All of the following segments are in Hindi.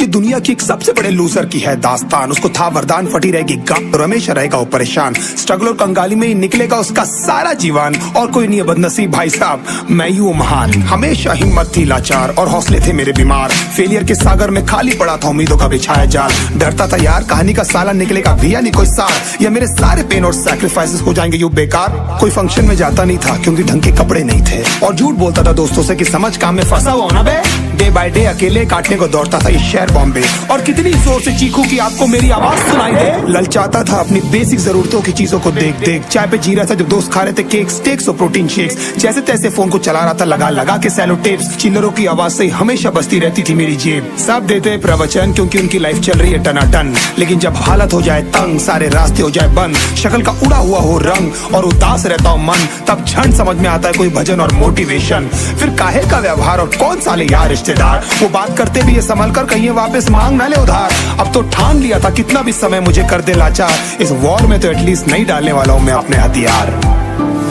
ये दुनिया की एक सबसे बड़े लूजर की है दास्तान। उसको था वरदान, फटी रहेगी गांव और हमेशा रहेगा वो परेशान। स्ट्रगल और कंगाली में ही निकलेगा उसका सारा जीवन। और कोई नहीं है बदनसीब भाई साहब, मैं ही हूँ महान। हमेशा हिम्मत थी लाचार और हौसले थे मेरे बीमार। फेलियर के सागर में खाली पड़ा था उम्मीदों का बिछाया जाल। डरता था यार कहानी का साला निकलेगा भी या नहीं कोई सार, या मेरे सारे पेन और सैक्रिफाइसेस हो जाएंगे यूं बेकार। कोई फंक्शन में जाता नहीं था क्योंकि ढंग के कपड़े नहीं थे, और झूठ बोलता था दोस्तों से कि समझ काम में फंसा हुआ ना बे। डे बाय डे अकेले काटने को दौड़ता था ये शहर बॉम्बे। और कितनी जोर से चीखूं कि आपको मेरी आवाज सुनाई दे। ललचाता था अपनी बेसिक जरूरतों की चीजों को देख देख। चाय पे जी रहा था जब दोस्त खा रहे थे केक, स्टेक्स और प्रोटीन शेक्स। जैसे तैसे फोन को चला रहा था लगा लगा के सैलो टेप्स। चिल्लरों की आवाज से हमेशा बजती रहती थी मेरी जेब। सब देते प्रवचन क्योंकि उनकी लाइफ चल रही है टनाटन, लेकिन जब हालत हो जाए तंग, सारे रास्ते हो जाए बंद, शक्ल का उड़ा हुआ हो रंग और उदास रहता हो मन, तब झंड समझ में आता है कोई भजन और मोटिवेशन। फिर काहे का व्यवहार और कौन साले यार रिश्तेदार, वो बात करते भी ये संभल कर कहीं वापस मांग ना ले उधार। अब तो ठान लिया था कितना भी समय मुझे कर दे लाचार, इस वॉर में तो एटलीस्ट नहीं डालने वाला हूँ मैं अपने हथियार।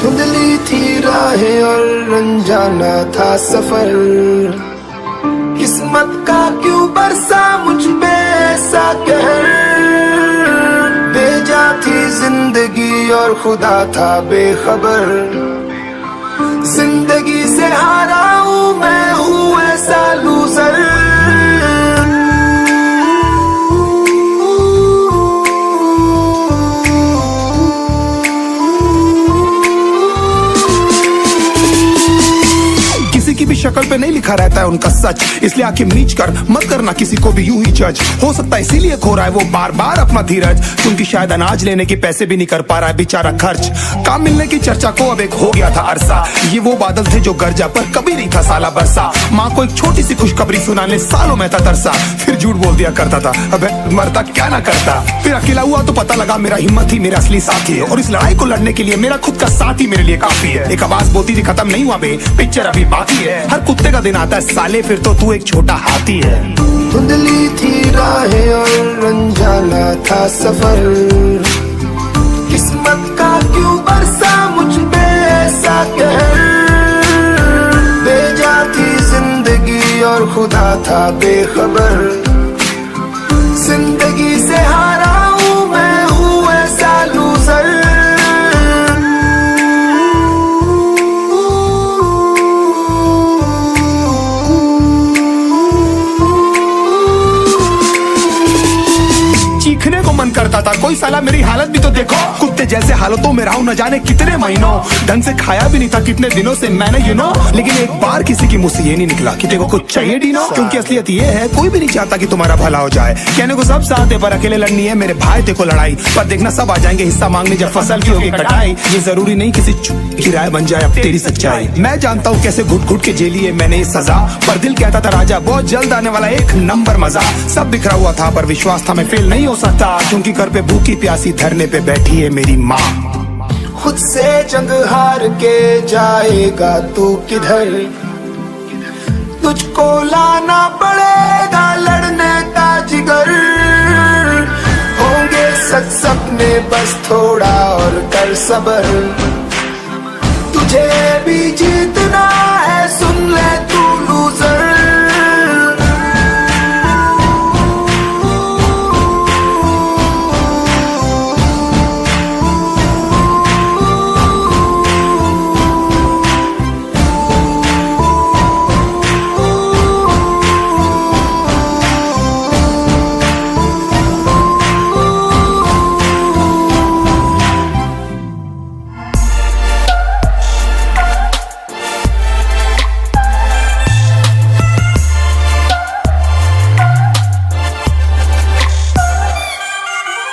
धुंधली थी राहें और अनजाना था सफर, किस्मत का क्यों बरसा मुझ पे ऐसा कहर। बेजा थी जिंदगी और खुदा था बेखबर, जिंदगी से हारा हूँ मैं, हूँ ऐसा लूजर। किसी की भी शक्ल पे नहीं लिखा रहता है उनका सच, इसलिए आंखें मीच कर मत करना किसी को भी यूं ही जज। हो सकता है इसीलिए खो रहा है वो बार बार अपना धीरज, क्योंकि शायद अनाज लेने के पैसे भी नहीं कर पा रहा है बेचारा खर्च। काम मिलने की चर्चा को अब एक हो गया था अरसा, ये वो बादल थे जो गरजा पर कभी नहीं था साला बरसा। माँ को एक छोटी सी खुशखबरी सुनाने सालों में था तरसा, फिर झूठ बोल दिया करता था अबे मरता क्या ना करता। फिर अकेला हुआ तो पता लगा मेरा हिम्मत ही मेरा असली साथी है, और इस लड़ाई को लड़ने के लिए मेरा खुद का साथ ही मेरे लिए काफी है। एक आवाज बोलती थी खत्म नहीं हुआ बे, पिक्चर अभी बाकी है। हर कुत्ते का दिन आता है साले, फिर तो तू एक छोटा हाथी है। धुंधली थी राहें और अनजाना था सफर, किस्मत का क्यों बरसा मुझ पे ऐसा कहर। बेजा थी जिंदगी और खुदा था बेखबर, जिंदगी से हारा हूँ मैं, हूँ ऐसा लूजर। चीखने को मन करता था कोई साला मेरी हालत भी तो देखो। कुत्ते जैसे हालतों में रहा हूं न जाने कितने महीनों, ढंग से खाया भी नहीं था कितने दिनों से मैंने लेकिन एक बार किसी की मुंह से ये नहीं निकला कि देखो कुछ चाहिए डीनो। क्योंकि असलियत ये है कोई भी नहीं चाहता कि तुम्हारा भला हो जाए। कहने को सब साथ है पर अकेले लड़नी है मेरे भाई देखो लड़ाई, पर देखना सब आ जाएंगे हिस्सा मांगने जब फसल की होगी कटाई। ये जरूरी नहीं किसी की राय बन जाए अब तेरी सच्चाई। मैं जानता हूँ कैसे घुट घुट के झेली है मैंने ये सजा, पर दिल कहता था राजा बहुत जल्द आने वाला एक नंबर मजा। सब बिखरा हुआ था पर विश्वास था मैं फेल नहीं हो सकता, क्योंकि घर पे भूखी प्यासी धरने पे बैठी है मेरी माँ। खुद से जंग हार के जाएगा तू किधर, तुझको लाना पड़ेगा लड़ने का जिगर। होंगे सच सपने बस थोड़ा और कर सबर, तुझे भी